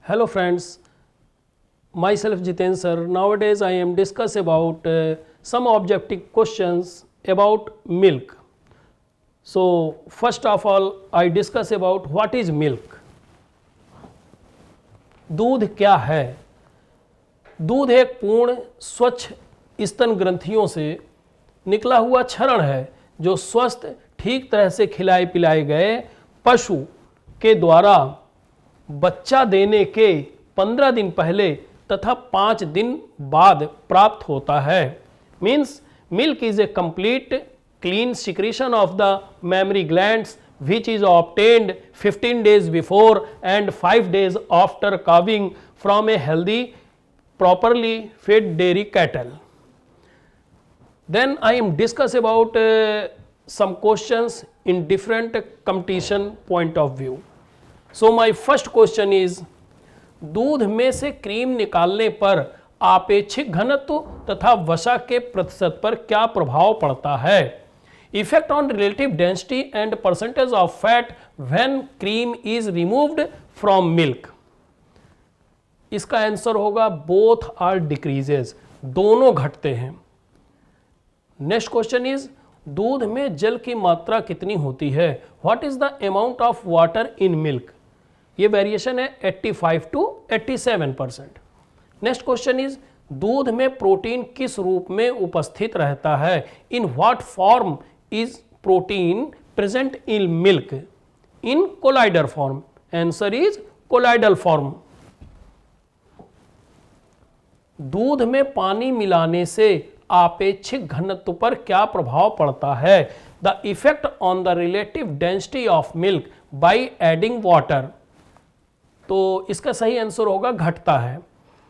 Hello friends, myself Jiten sir. Nowadays I am discuss about some objective questions about milk. So first of all I discuss about what is milk. दूध क्या है? दूध एक पूर्ण स्वच्छ स्तन ग्रंथियों से निकला हुआ क्षरण है जो स्वस्थ ठीक तरह से खिलाए पिलाए गए पशु के द्वारा बच्चा देने के 15 दिन पहले तथा 5 दिन बाद प्राप्त होता है. Means milk is a complete clean secretion of the mammary glands which is obtained 15 days before and 5 days after calving from a healthy properly fed dairy cattle. Then I am discuss about some questions in different competition point of view. So my first question is, दूध में से cream निकालने पर आपेक्षिक घनत्व तथा वसा के प्रतिशत पर क्या प्रभाव पड़ता है? Effect on relative density and percentage of fat when cream is removed from milk. इसका आंसर होगा both are decreases, दोनों घटते हैं. नेक्स्ट क्वेश्चन इज, दूध में जल की मात्रा कितनी होती है? What is the amount of water in milk? ये वेरिएशन है 85 to 87%. नेक्स्ट क्वेश्चन इज, दूध में प्रोटीन किस रूप में उपस्थित रहता है? In what form is protein present in milk? In colloidal form. Answer is colloidal form. दूध में पानी मिलाने से आपेक्षिक घनत्व पर क्या प्रभाव पड़ता है? The effect on the relative density of milk by adding water. तो इसका सही आंसर होगा घटता है,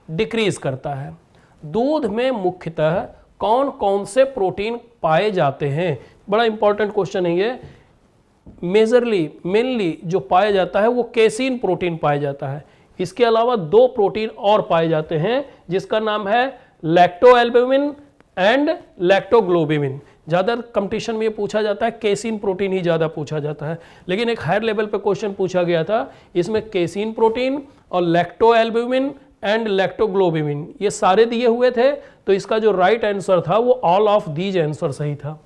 डिक्रीज करता है. दूध में मुख्यतः कौन कौन से प्रोटीन पाए जाते हैं? बड़ा इंपॉर्टेंट क्वेश्चन है ये. मेनली जो पाया जाता है वो केसीन प्रोटीन पाया जाता है. इसके अलावा 2 प्रोटीन और पाए जाते हैं जिसका नाम है लैक्टोएल्बुमिन एंड लैक्टोग्लोबिमिन. ज़्यादा कंपटीशन में ये पूछा जाता है, केसीन प्रोटीन ही ज़्यादा पूछा जाता है, लेकिन एक हायर लेवल पे क्वेश्चन पूछा गया था, इसमें केसीन प्रोटीन और लैक्टोएल्बुमिन एंड लैक्टोग्लोबिमिन ये सारे दिए हुए थे. तो इसका जो राइट आंसर था वो ऑल ऑफ दीज आंसर सही था.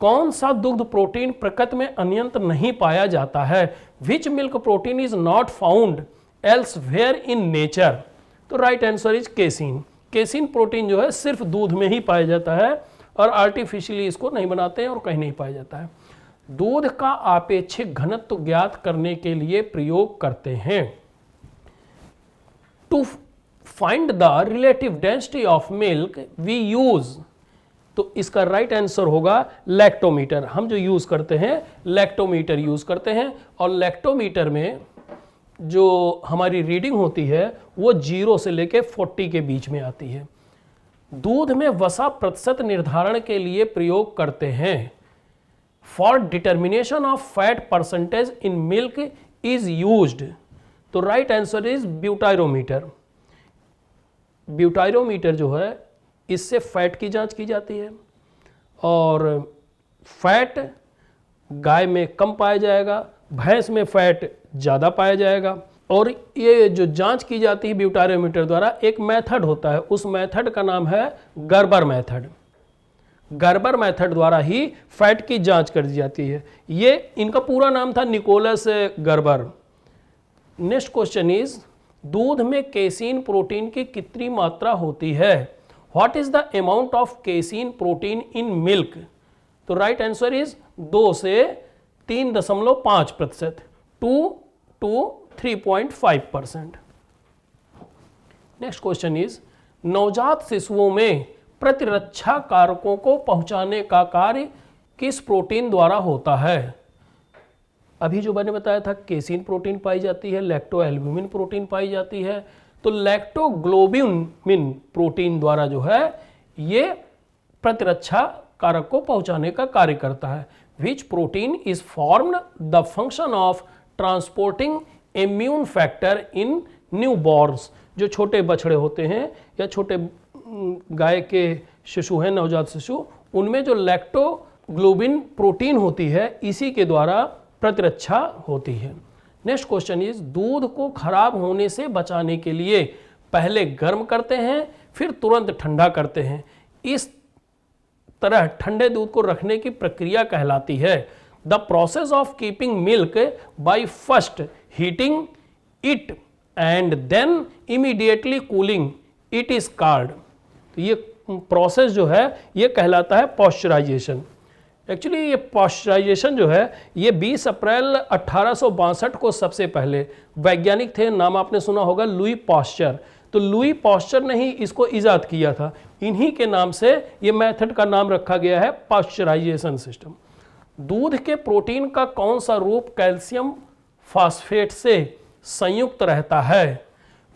कौन सा दुग्ध प्रोटीन प्रकृति में अन्यत्र नहीं पाया जाता है? Which milk protein is not found elsewhere in nature? तो right answer is casein. Casein protein जो है सिर्फ दूध में ही पाया जाता है और आर्टिफिशियली इसको नहीं बनाते हैं और कहीं नहीं पाया जाता है. दूध का आपेक्षिक घनत्व ज्ञात करने के लिए प्रयोग करते हैं. To find the relative density of milk we use. तो इसका राइट आंसर होगा लैक्टोमीटर. हम जो यूज करते हैं लैक्टोमीटर यूज करते हैं और लैक्टोमीटर में जो हमारी रीडिंग होती है वो 0 से लेके 40 के बीच में आती है. दूध में वसा प्रतिशत निर्धारण के लिए प्रयोग करते हैं. For determination of fat percentage in milk is used. तो right answer is butyrometer. Butyrometer जो है इससे फैट की जांच की जाती है और फैट गाय में कम पाया जाएगा, भैंस में फैट ज़्यादा पाया जाएगा. और ये जो जांच की जाती है ब्यूटायरोमीटर द्वारा, एक मेथड होता है, उस मेथड का नाम है गर्बर मेथड. गर्बर मेथड द्वारा ही फैट की जांच कर दी जाती है. ये इनका पूरा नाम था Nicholas Gerber. Next question is, दूध में केसीन प्रोटीन की कितनी मात्रा होती है? What is the amount of casein protein in milk? तो राइट आंसर इज 2 से 3.5%, 2 to 3.5%. नेक्स्ट क्वेश्चन इज, नवजात शिशुओं में प्रतिरक्षा कारकों को पहुंचाने का कार्य किस प्रोटीन द्वारा होता है? अभी जो मैंने बताया था केसीन प्रोटीन पाई जाती है, लैक्टोएल्बुमिन प्रोटीन पाई जाती है, तो लैक्टोग्लोबिमिन प्रोटीन द्वारा जो है ये प्रतिरक्षा कारक को पहुंचाने का कार्य करता है. विच protein is formed the function of transporting immune factor in newborn's. जो छोटे बछड़े होते हैं या छोटे गाय के शिशु हैं, नवजात शिशु, उनमें जो लैक्टोग्लोबिन प्रोटीन होती है इसी के द्वारा प्रतिरक्षा होती है. नेक्स्ट क्वेश्चन इज दूध को खराब होने से बचाने के लिए पहले गर्म करते हैं फिर तुरंत ठंडा करते हैं, इस तरह ठंडे दूध को रखने की प्रक्रिया कहलाती है। The process of keeping milk by first heating it and then immediately cooling it is called. तो ये प्रोसेस जो है ये कहलाता है पॉस्चराइजेशन। एक्चुअली ये पॉस्चराइजेशन जो है ये 20 अप्रैल 1862 को सबसे पहले वैज्ञानिक थे, नाम आपने सुना होगा लुई पाश्चर। तो लुई पाश्चर ने ही इसको इजाद किया था, इन्हीं के नाम से ये मेथड का नाम रखा गया है पॉस्चराइजेशन सिस्टम। दूध के प्रोटीन का कौन सा रूप कैल्शियम फास्फेट से संयुक्त रहता है?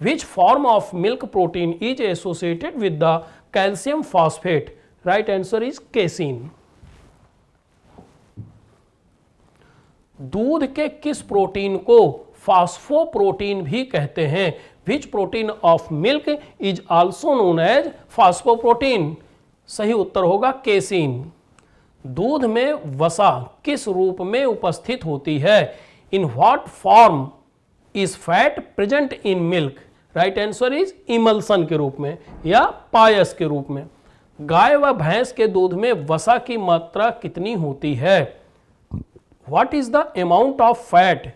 Which form of milk protein is associated with the calcium phosphate? Right answer is casein. दूध के किस प्रोटीन को फास्फोप्रोटीन भी कहते हैं? Which protein of milk is also known as phosphoprotein? सही उत्तर होगा केसीन। दूध में वसा किस रूप में उपस्थित होती है? In what form is fat present in milk? Right answer is emulsion के रूप में या पायस के रूप में। गाय व भैंस के दूध में वसा की मात्रा कितनी होती है? What is the amount of fat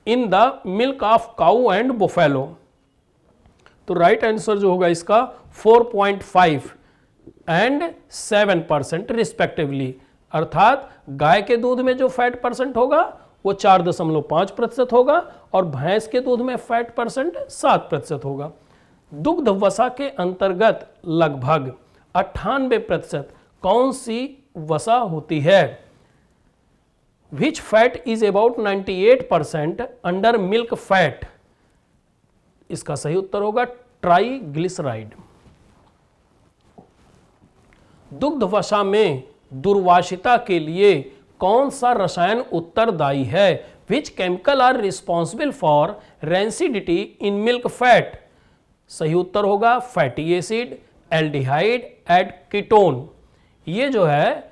in the milk of cow and buffalo? तो राइट आंसर जो होगा इसका 4.5 एंड 7% रिस्पेक्टिवली, अर्थात गाय के दूध में जो फैट परसेंट होगा वो 4.5% होगा और भैंस के दूध में फैट परसेंट 7% होगा। दुग्ध वसा के अंतर्गत लगभग 98% कौन सी वसा होती है? Which fat is about 98% under milk fat? इसका सही उत्तर होगा ट्राइग्लिसराइड। दुग्ध वसा में दुर्वासिता के लिए कौन सा रसायन उत्तरदायी है? Which chemical are responsible for rancidity in milk fat? सही उत्तर होगा fatty acid, aldehyde and ketone. ये जो है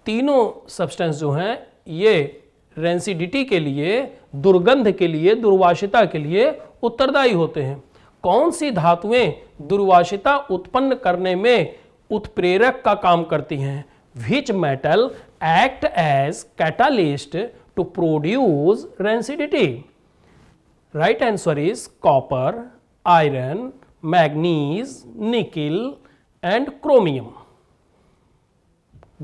तीनों सब्सटेंस जो हैं ये रेंसिडिटी के लिए, दुर्गंध के लिए, दुर्वासिता के लिए उत्तरदायी होते हैं। कौन सी धातुएं दुर्वासिता उत्पन्न करने में उत्प्रेरक का काम करती हैं? Which metal act as catalyst to produce rancidity? Right answer is copper, iron, manganese, nickel and chromium.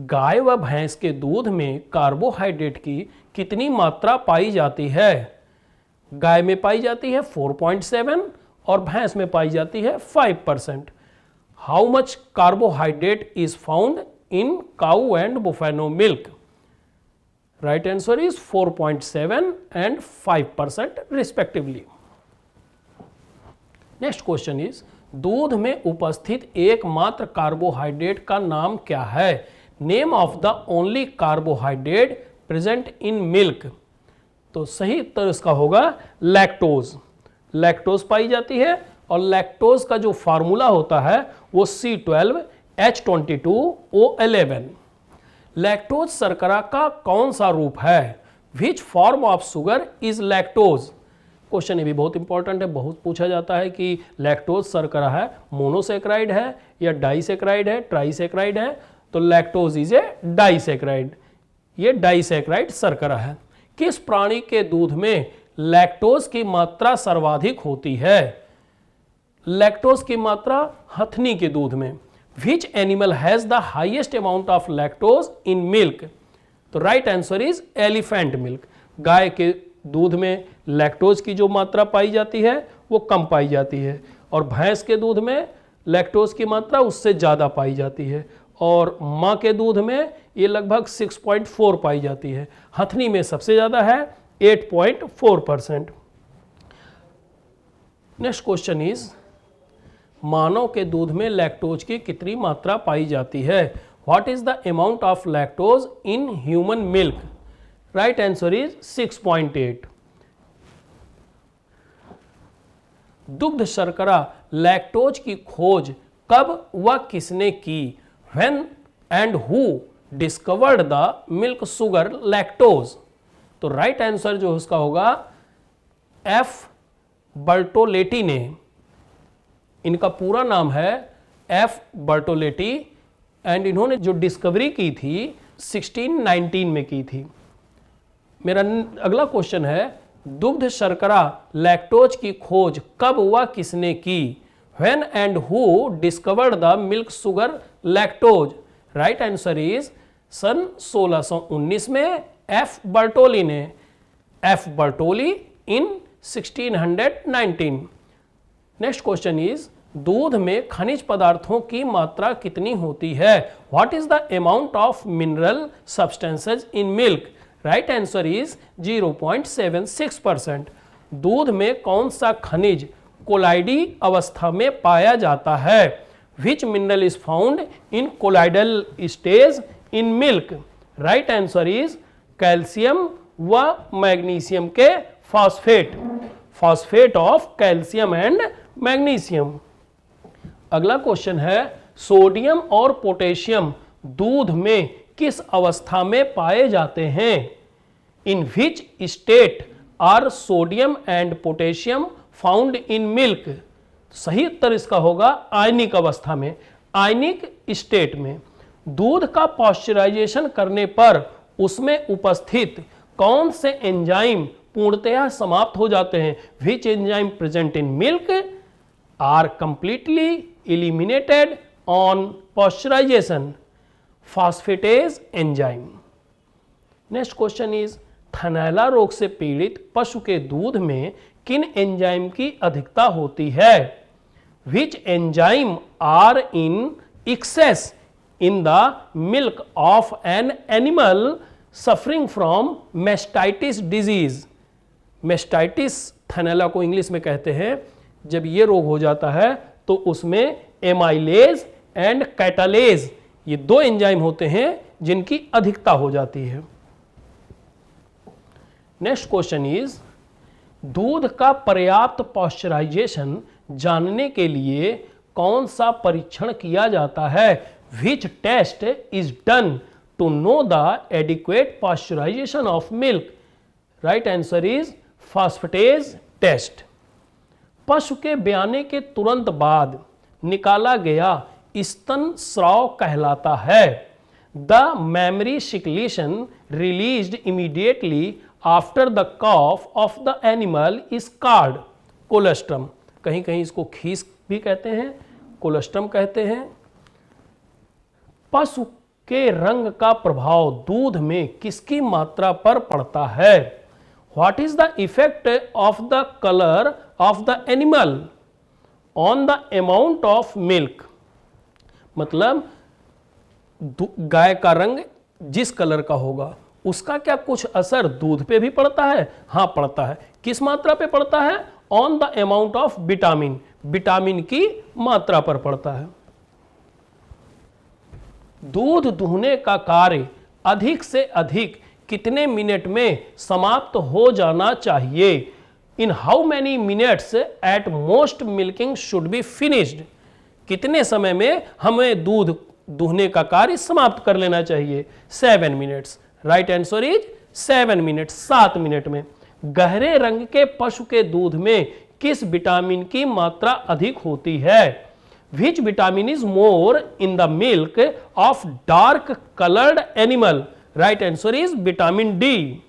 गाय व भैंस के दूध में कार्बोहाइड्रेट की कितनी मात्रा पाई जाती है? गाय में पाई जाती है 4.7 और भैंस में पाई जाती है 5%. How much carbohydrate is found in cow and buffalo milk? Right answer is 4.7 and 5% respectively. Next question is दूध में उपस्थित एकमात्र कार्बोहाइड्रेट का नाम क्या है? Name of the only carbohydrate present in milk? तो सही उत्तर इसका होगा लैक्टोज। लैक्टोज पाई जाती है और लैक्टोज का जो फार्मूला होता है वो C12H22O11। लैक्टोज शर्करा का कौन सा रूप है? Which form of sugar is lactose? Question ये भी बहुत इंपॉर्टेंट है, बहुत पूछा जाता है कि लैक्टोज शर्करा है, मोनोसेक्राइड है या डाइसेक्राइड है, ट्राइसेक्राइड है? तो लैक्टोज इज ए डाइसेक्राइड, ये डाइसेक्राइड शर्करा है। किस प्राणी के दूध में लैक्टोज की मात्रा सर्वाधिक होती है? लैक्टोज की मात्रा हथनी के दूध में। Which animal has the highest amount of lactose in milk? तो right answer is elephant milk. गाय के दूध में लैक्टोज की जो मात्रा पाई जाती है वो कम पाई जाती है और भैंस के दूध में लैक्टोज की मात्रा उससे ज़्यादा पाई जाती है और माँ के दूध में ये लगभग 6.4 पाई जाती है। हथनी में सबसे ज़्यादा है 8.4%। नेक्स्ट क्वेश्चन इज मानव के दूध में लैक्टोज की कितनी मात्रा पाई जाती है? What is the amount of lactose in human milk? Right answer is 6.8। दुग्ध शर्करा लैक्टोज की खोज कब व किसने की? When and who discovered the milk sugar lactose? तो राइट आंसर जो उसका होगा एफ बर्टोलेटी ने, इनका पूरा नाम है एफ बर्टोलेटी, एंड इन्होंने जो डिस्कवरी की थी 1619 में की थी। मेरा अगला क्वेश्चन है, दुग्ध शर्करा लैक्टोज की खोज कब व किसने की? When and who discovered the milk sugar lactose? Right answer is सन 1619 में एफ बर्टोली ने, F Bertoli in 1619। Next question is, दूध में खनिज पदार्थों की मात्रा कितनी होती है? What is the amount of mineral substances in milk? Right answer is 0.76%। दूध में कौन सा खनिज कोलाइडी अवस्था में पाया जाता है? Which mineral is found in colloidal stage in milk? Right answer is calcium व मैग्नीशियम के phosphate, phosphate of calcium and magnesium. अगला क्वेश्चन है, सोडियम और पोटेशियम दूध में किस अवस्था में पाए जाते हैं? In which state are sodium and potassium found in milk? सही उत्तर इसका होगा आयनिक अवस्था में, आयनिक स्टेट में। दूध का पॉस्चराइजेशन करने पर उसमें उपस्थित कौन से एंजाइम पूर्णतः समाप्त हो जाते हैं? Which enzyme present in milk are completely eliminated on pasteurization? Phosphatase enzyme. Next question is, थनैला रोग से पीड़ित पशु के दूध में किन एंजाइम की अधिकता होती है? Which enzyme are in excess in the milk of an animal suffering from mastitis disease? Mastitis थनैला को इंग्लिश में कहते हैं। जब ये रोग हो जाता है तो उसमें एमाइलेज एंड कैटालेज, ये दो एंजाइम होते हैं जिनकी अधिकता हो जाती है। नेक्स्ट क्वेश्चन इज, दूध का पर्याप्त पॉस्चराइजेशन जानने के लिए कौन सा परीक्षण किया जाता है? Which test is done to know the adequate pasteurization of milk? Right answer is phosphatase test. पशु के ब्याने के तुरंत बाद निकाला गया स्तन स्राव कहलाता है। The mammary secretion released immediately after the calf of the animal is called colostrum. कहीं कहीं इसको खीस भी कहते हैं, कोलेस्ट्रम कहते हैं। पशु के रंग का प्रभाव दूध में किसकी मात्रा पर पड़ता है? What is the effect of the color of the animal on the amount of milk? मतलब गाय का रंग जिस कलर का होगा उसका क्या कुछ असर दूध पे भी पड़ता है? हाँ पड़ता है। किस मात्रा पे पड़ता है? On the amount of vitamin, vitamin की मात्रा पर पड़ता है। दूध दुहने का कार्य अधिक से अधिक कितने मिनट में समाप्त हो जाना चाहिए? In how many minutes at most milking should be finished? कितने समय में हमें दूध दुहने का कार्य समाप्त कर लेना चाहिए? 7 minutes. Right answer is 7 minute, 7 minute में। गहरे रंग के पशु के दूध में किस विटामिन की मात्रा अधिक होती है? Which vitamin is more in the milk of dark coloured animal? Right answer is vitamin D.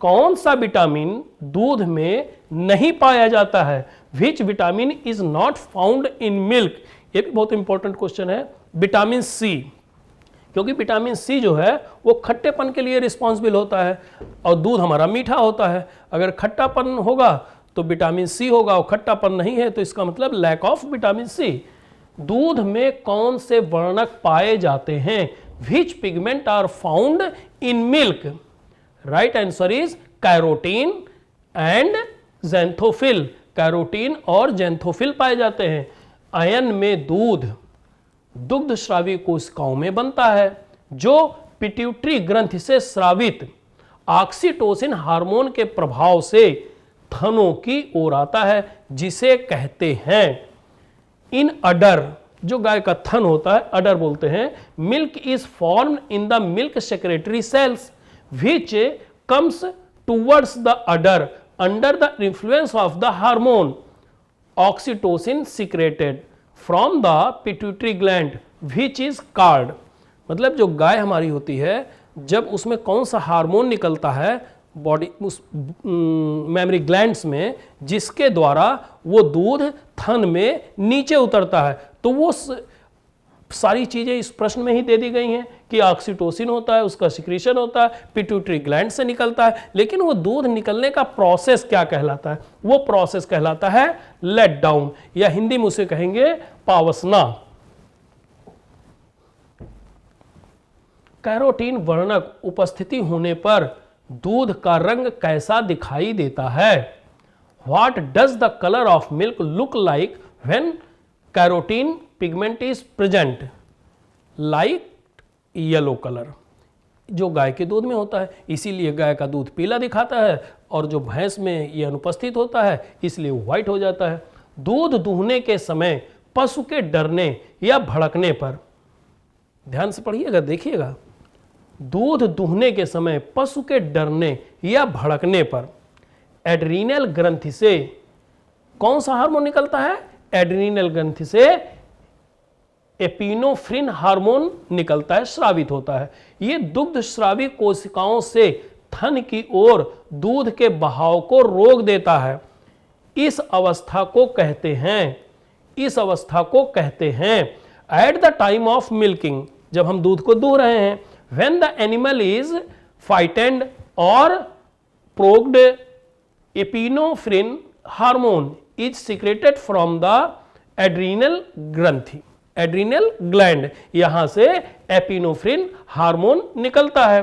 कौन सा विटामिन दूध में नहीं पाया जाता है? Which vitamin is not found in milk? ये भी बहुत इंपॉर्टेंट क्वेश्चन है। विटामिन सी, क्योंकि विटामिन सी जो है वो खट्टेपन के लिए रिस्पॉन्सिबल होता है और दूध हमारा मीठा होता है। अगर खट्टापन होगा तो विटामिन सी होगा और खट्टापन नहीं है तो इसका मतलब लैक ऑफ विटामिन सी। दूध में कौन से वर्णक पाए जाते हैं? Which pigment are found in milk? Right answer is carotene and xanthophyll. Carotene और ज़ैंथोफिल पाए जाते हैं। अयन में दूध दुग्ध स्रावी कोशिकाओं में बनता है जो पिट्यूटरी ग्रंथि से स्रावित ऑक्सीटोसिन हार्मोन के प्रभाव से थनों की ओर आता है, जिसे कहते हैं इन अडर। जो गाय का थन होता है अडर बोलते हैं। Milk is formed in the milk secretary cells which comes towards the order under the influence of the hormone oxytocin secreted from the pituitary gland which is called, मतलब जो गाय हमारी होती है जब उसमें कौन सा हार्मोन निकलता है बॉडी उस मेमरी ग्लैंड्स में जिसके द्वारा वो दूध थन में नीचे उतरता है, तो वो सारी चीजें इस प्रश्न में ही दे दी गई हैं कि ऑक्सीटोसिन होता है, उसका सिक्रीशन होता है, पिट्यूटरी ग्लैंड से निकलता है, लेकिन वो दूध निकलने का प्रोसेस क्या कहलाता है? वो प्रोसेस कहलाता है लेट डाउन, या हिंदी में उसे कहेंगे पावसना। कैरोटीन वर्णक उपस्थिति होने पर दूध का रंग कैसा दिखाई देता है? What does the color of milk look like when carotene pigment is present? Light yellow color, जो गाय के दूध में होता है, इसीलिए गाय का दूध पीला दिखाता है, और जो भैंस में यह अनुपस्थित होता है इसलिए व्हाइट हो जाता है। दूध दूहने के समय पशु के डरने या भड़कने पर, ध्यान से पढ़िएगा, देखिएगा, दूध दूहने के समय पशु के डरने या भड़कने पर एड्रीनल ग्रंथि से कौन सा हार्मोन निकलता है? एड्रीनल ग्रंथि से एपिनोफ्रिन हार्मोन निकलता है, स्रावित होता है। यह दुग्ध स्रावी कोशिकाओं से थन की ओर दूध के बहाव को रोक देता है। इस अवस्था को कहते हैं at the time of milking, जब हम दूध को दूह रहे हैं, when the animal is frightened or provoked, epinephrine hormone is secreted from the adrenal ग्रंथि, एड्रीनल ग्लैंड, यहां से एपिनोफ्रिन हार्मोन निकलता है।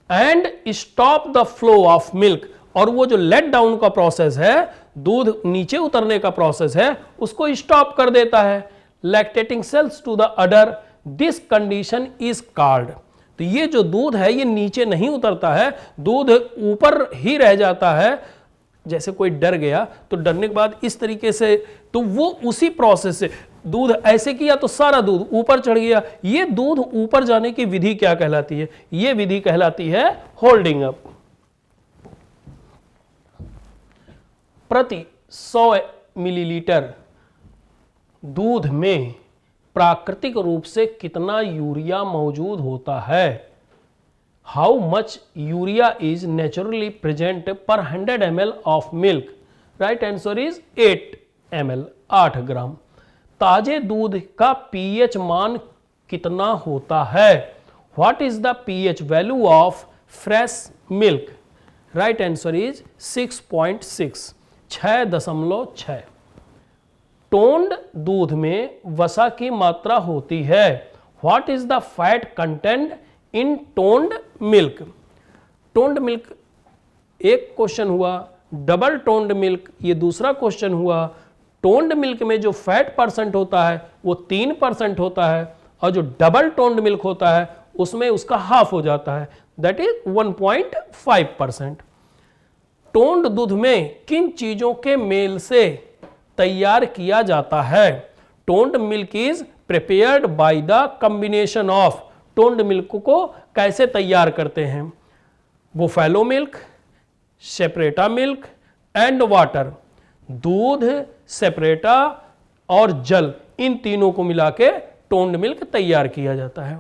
And stop the flow of milk, और वो जो लेट डाउन का प्रोसेस है, दूध नीचे उतरने का प्रोसेस है, उसको स्टॉप कर देता है। Lactating cells to the udder, this condition is called, तो ये जो दूध है ये नीचे नहीं उतरता है, दूध ऊपर ही रह जाता है। जैसे कोई डर गया तो डरने के बाद इस तरीके से, तो वो उसी प्रोसेस से दूध ऐसे किया तो सारा दूध ऊपर चढ़ गया। ये दूध ऊपर जाने की विधि क्या कहलाती है? ये विधि कहलाती है होल्डिंग अप। प्रति 100 मिलीलीटर दूध में प्राकृतिक रूप से कितना यूरिया मौजूद होता है? How much urea is naturally present पर 100 ml of milk? Right answer is 8 ml, 8 ग्राम। ताजे दूध का पीएच मान कितना होता है? What is the pH value of fresh milk? Right answer is 6.6, 6.6। Toned दूध में वसा की मात्रा होती है। What is the fat content in toned milk? Toned milk एक क्वेश्चन हुआ, डबल टोन्ड मिल्क ये दूसरा क्वेश्चन हुआ। टोन्ड मिल्क में जो फैट परसेंट होता है वो 3% होता है, और जो डबल टोन्ड मिल्क होता है उसमें उसका हाफ हो जाता है, दैट इज 1.5%। टोन्ड दूध में किन चीजों के मेल से तैयार किया जाता है? Toned milk is prepared by the combination of, toned milk को कैसे तैयार करते हैं? Buffalo milk, separator milk and water, दूध, सेपरेटा और जल, इन तीनों को मिला के टोन्ड मिल्क तैयार किया जाता है।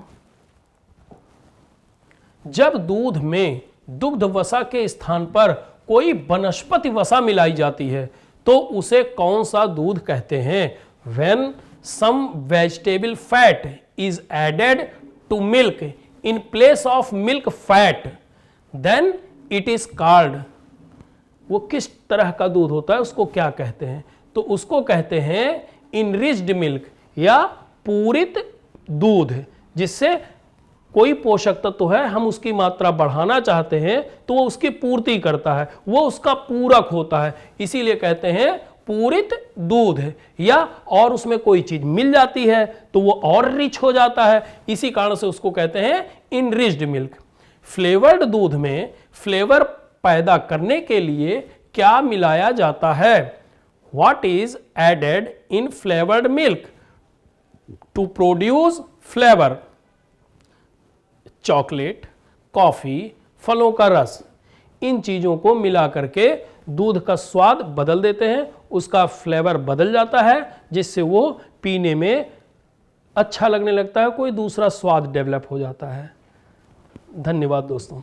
जब दूध में दुग्ध वसा के स्थान पर कोई वनस्पति वसा मिलाई जाती है तो उसे कौन सा दूध कहते हैं? When some vegetable fat is added to milk in place of milk fat, then it is called, वो किस तरह का दूध होता है उसको क्या कहते हैं? तो उसको कहते हैं इनरिच्ड मिल्क, या पूरित दूध, जिससे कोई पोषक तत्व है हम उसकी मात्रा बढ़ाना चाहते हैं तो वो उसकी पूर्ति करता है, वो उसका पूरक होता है, इसीलिए कहते हैं पूरित दूध। या और उसमें कोई चीज मिल जाती है तो वो और रिच हो जाता है, इसी कारण से उसको कहते हैं इनरिच्ड मिल्क। फ्लेवर्ड दूध में फ्लेवर पैदा करने के लिए क्या मिलाया जाता है? What is added in flavoured milk to produce flavour? Chocolate, coffee, फलों का रस, इन चीज़ों को मिला करके दूध का स्वाद बदल देते हैं, उसका फ्लेवर बदल जाता है, जिससे वो पीने में अच्छा लगने लगता है, कोई दूसरा स्वाद डेवलप हो जाता है। धन्यवाद दोस्तों।